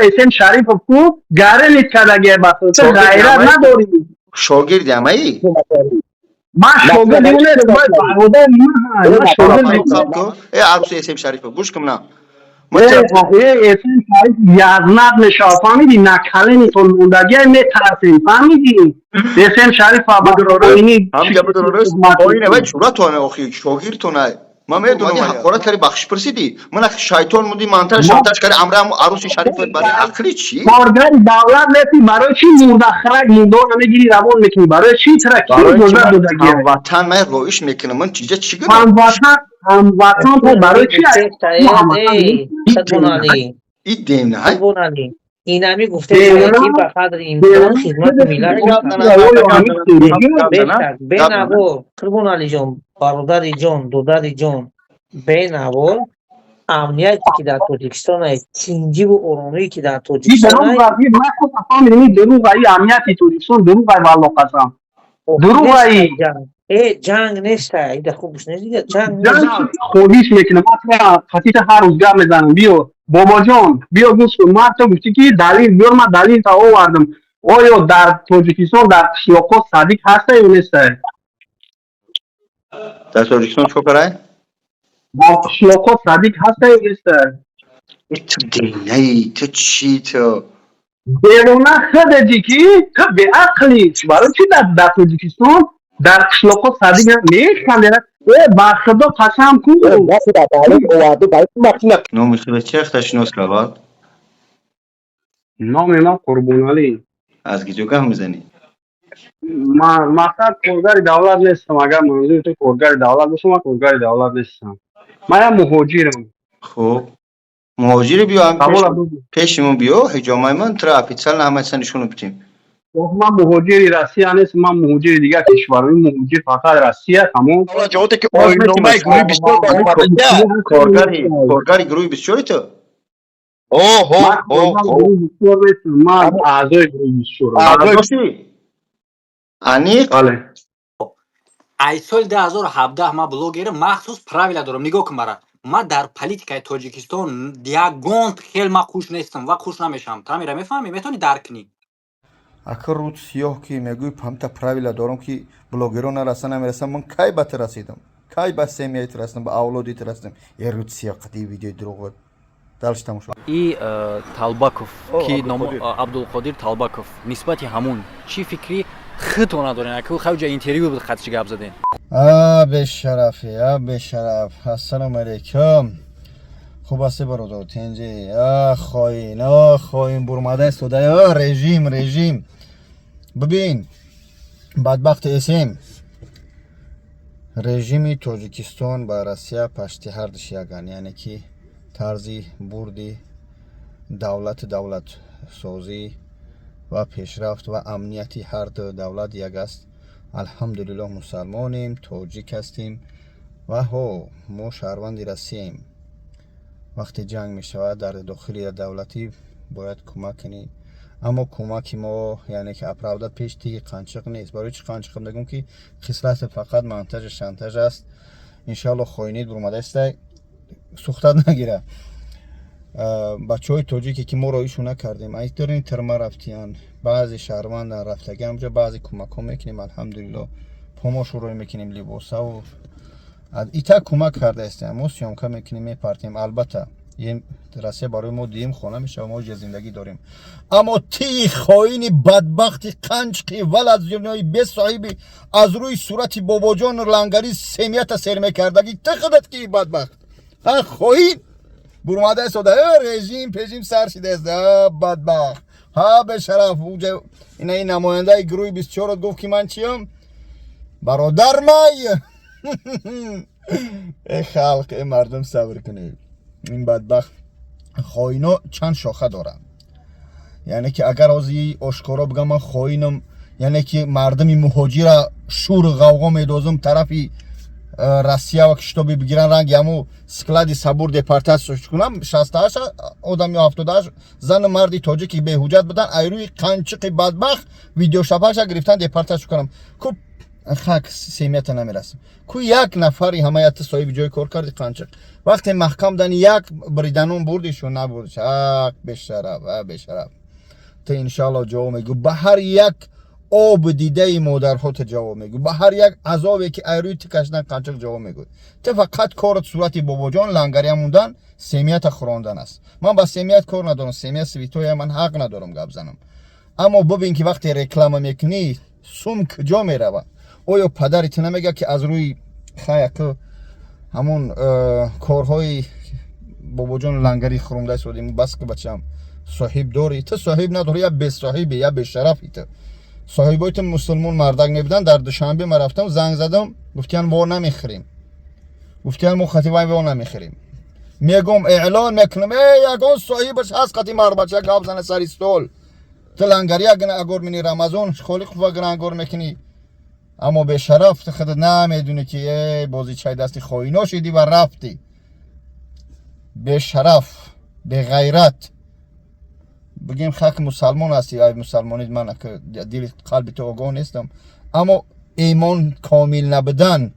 اسم شریف کو گاره کردگی بس غیرت نداری شاگردی همایی ما شاگردی اونه باید برادر ما شاگردی ای عروس اسم شریف گوش کن نه اسم شریف یزنت نشا فهمیدی نکله نیتون موندگی میترسیم فهمیدی اسم شریف هم گپ درست آینه باید صورت وانه آخی شاگرد تو نه ما میدونم حقارت کردی بخش پرسیدی من شیطان مودی منتر شانتاج کردی امرم عروس شریف برای عقلی چی کارگر دولت نیستی برای چی مرده خرک موندان نمیگیری روان میکنی برای چی چرا کی گذر دادگی هموطن من رویش میکنم من چیزا چی گرم هموطن تو برای چی تو هموطن این دیم نه این همی گفته شاید که به قدر امکان خدمت ملت بنابو قربون علی جان برادر جان دودر جان بنابو امنیتی که در تاجیکستان است تنجی و آرامی که در تاجیکستان است من خود فهمیدم دروغ ای امنیتی توریستان دروغ ای والله قسم دروغ ای جنگ نیست ایده خوبش نیست دیگه جنگ خودیش میکنه ما خطیت هر روز گم میزنم بیو بابا جان بیا گوش کن ما تو گفتی که دلیل بیار من دلیل تا آوردم آیا در تاجیکستان در شیاکو صدیق هسته یا نیست در تاجیکستان چه کرای در شیاکو صدیق هسته یا نیست تو دینه تو چی تو بیرونه خود دیگی تو به عقلی برای چی در تاجیکستان در شیاکو صدیق نیست با خدا قسم کو نام خود چه اختشناس کرد نام من قربون علی از گیجو که میزنی مقصد کارگر دولت نیستم اگر منظور تو کارگر دولت باشم من کارگر دولت نیستم من مهاجرم خب مهاجر بیو هم پیشمون بیو حجامای من ترا اپیتسال نامه سنشونو بتیم من مهاجر روسیه نیست من مهاجر دیگه کشورهای مهاجر فقط روسیه تمام والا جوابت که آینامه گروه 24 کارگری گروه 24 تو من اعضای گروه 24 انیق بله ای سال 2017 ما بلوگرم مخصوص правила دارم نگاه کن مرا ما در پالیتیکای تاجیکستان دیگه خیلی ما خوش نیستم و خوش نمیشم تا میره میفهمی میتونی درک کنی اخر روز سیاه که میگوی پمتا правила دارم که بلوگران رسانه نمیرسم من کی بات رسیدم کی با سمیت رسیدم با اولادیت رسیدم یه روز سیاه قدی ویدیو دروغ دالش تموم شد ای طالباکوف کی نام عبدالقادر طالباکوف نسبت همون چی فکری خطو ندارین که خو جا اینترویو بود خطش گپ زدین به شرفی به شرف السلام علیکم خوب است برادر تنجی خاین برماده سوده رژیم ببین بدبخت اسم رژیم تاجیکستان با روسیه پشت هر دش یگان یعنی که طرزی بردی دولت سازی و پیشرفت و امنیتی هر دو دولت یک است الحمدلله مسلمانیم تاجیک هستیم و ما شهروند روسیه‌ایم وقتی جنگ می شود در داخلی دولتی باید کمک کنی اما کمک ما یعنی که اپراودت پیش تیگه قنچق نیست برای چی قنچق میگم که خصلت فقط منتج شانتاژ است انشالله خاینید برماده است سوختت نگیره بچه های تاجیکی که ما رایشو نکردیم این دارین ترما رفتیان بعضی شهروند رفتگی همجا بعضی کمک ها میکنیم الحمدلله پاماشو روی میکنیم لباسا و ایتا کمک کرده استیم ما سیامکا میکنیم میپرتیم البته یه رسیه برای ما دیم خونه میشه و ما زندگی داریم اما تی خاین بدبختی قنچقی ولد زیرنایی به صاحبی از روی صورتی بابا جان لنگری سمیت سرمه کردگی تخدت کی بدبخت ها خاین برماده سوده رژیم سر شده است بدبخت ها به شرف این نماینده گروه 24 گفت که من چیم برادر مای ای خلق ای مردم صبر کنید این بدبخت خائنا چند شاخه دارن یعنی که اگر ازی آشکارا بگم من خائنم یعنی که مردمی مهاجر شور غوغا میدازم طرفی روسیه و کشتابی بگیرن رنگ یمو سکلادی صبور دپارتاسیون کنم 68 آدم یا 78 زن مردی تاجیکی به حجت بدن ایروی قنچق بدبخت ویدیو شپاش گرفتن دپارتاسیون کنم خاک سیمیت نمیرسیم کو یک نفری حمایت صاحب جای کار کردی قنچق وقتی محکم دن یک بریدنون بردیشون نبردش حق بشرف تا انشالله جواب میگو به هر یک آب دیده مادرها جواب میگو به هر یک عذابی که ایروی تکشدن قنچق جواب میگو تو فقط کارت صورت بابا جان لنگری موندن سیمیت خوراندن است من با سیمیت کار ندارم سیمیت سویتوی من حق ندارم گپ زنم اما ببین که وقتی رکلام میکنی سوم کجا میره آیا پدرت نمیگه که از روی خیلی همون کارهای بابا جان لنگری خورنده شدیم بس که بچم صاحب داری تو صاحب نداری یا به صاحبی یا به شرفی تو صاحبایت مسلمون مردک نبودن در دوشنبه من رفتم زنگ زدم گفتن وار نمیخریم گفتن ما خطیبای وار نمیخریم میگم اعلان میکنم یگان صاحبش هست قتی مرد بچه گاب زنه سر استول تو لنگری اگر منی رمضان خالی خوب گرانگور میکنی اما به شرف تو خود نمیدونی که بازی چای دستی خوینا شدی و رفتی به شرف به غیرت بگیم خاک مسلمان هستی ای مسلمانید من که دل قلب تو آگاه نیستم اما ایمان کامل نبودن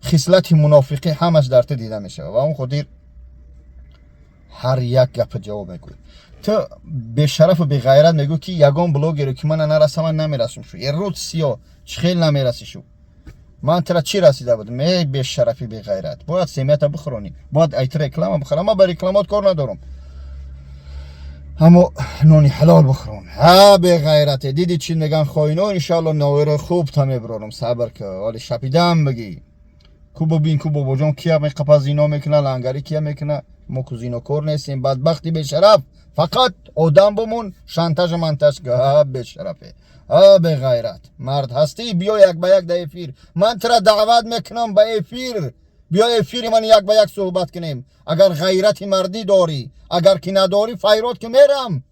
خصلت منافقی همش در تو دیده میشه و اون خودیر هر یک گپ جواب میگوی تو به شرف و به غیرت میگو که یگان بلاگری که من نرسم من نمیرسم شو یه روز سیاه چخیل نمیرسی شو من ترا چی رسیده بودم ای به شرفی به غیرت باید سیمیت بخورونی باید ایت رکلام بخورم من با رکلامات کار ندارم اما نونی حلال بخورون ها به غیرت دیدی چی میگن خوینا انشالله نویر خوب تا میبرونم صبر که حالی شپیدم بگی کو ببین کو بابا جان کیا می قپا زینا میکنه لنگری کیا میکنه ما کو زینا کور نیستیم بدبختی به شرف فقط آدم بمون شانتاژ منتاج که به شرفه به غیرت مرد هستی بیا یک به یک در افیر من ترا دعوت میکنم به افیر بیا افیر من یک به یک صحبت کنیم اگر غیرت مردی داری اگر که نداری فیرات که میرم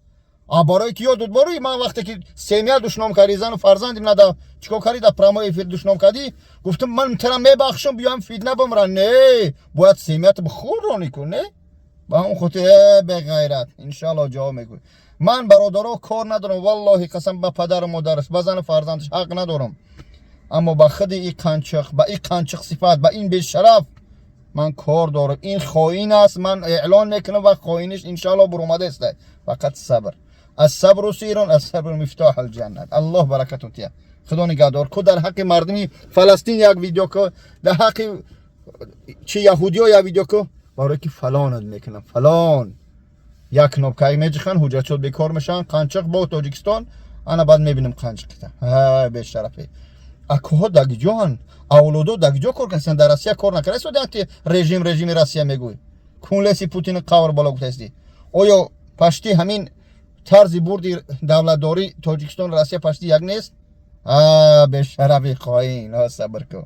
برای که یادت باری من وقتی که سیمیه دشنام کردی زن و فرزند ندا چیکار کردی در پرما افیر دشنام کردی گفتم من ترا میبخشم بیام فیدنه بمرن نه باید سیمیت بخور رانی کنه با اون خودی به غیرت انشالله جواب میگوی من برادرها کار ندارم والله قسم به پدر و مادرش به زن فرزندش حق ندارم اما با خود این قنچق با این قنچق صفت با این بیشرف من کار دارم این خائن است من اعلان میکنم و خائنش انشالله برومده است فقط صبر الصبر سیرون الصبر مفتاح الجنه الله برکتون تیا خدا نگهدار کو در حق مردمی فلسطین یک ویدیو کو در حق چه یهودی ها یک ویدیو کو برای که فلان میکنم فلان یک نوبکای میجخن حجت شد بیکار میشن قنچق با تاجیکستان انا بعد میبینم قنچق ها به شرفه اکوها دگجان اولادو دگجا کار کردن در روسیه کار نکرده سودانتی رژیم روسیه میگوی کونلسی پوتین قور بالا گفتستی آیا پشتی همین طرز بردی دولتداری تاجیکستان روسیه پشتی یک نیست به شرف خائن صبر کو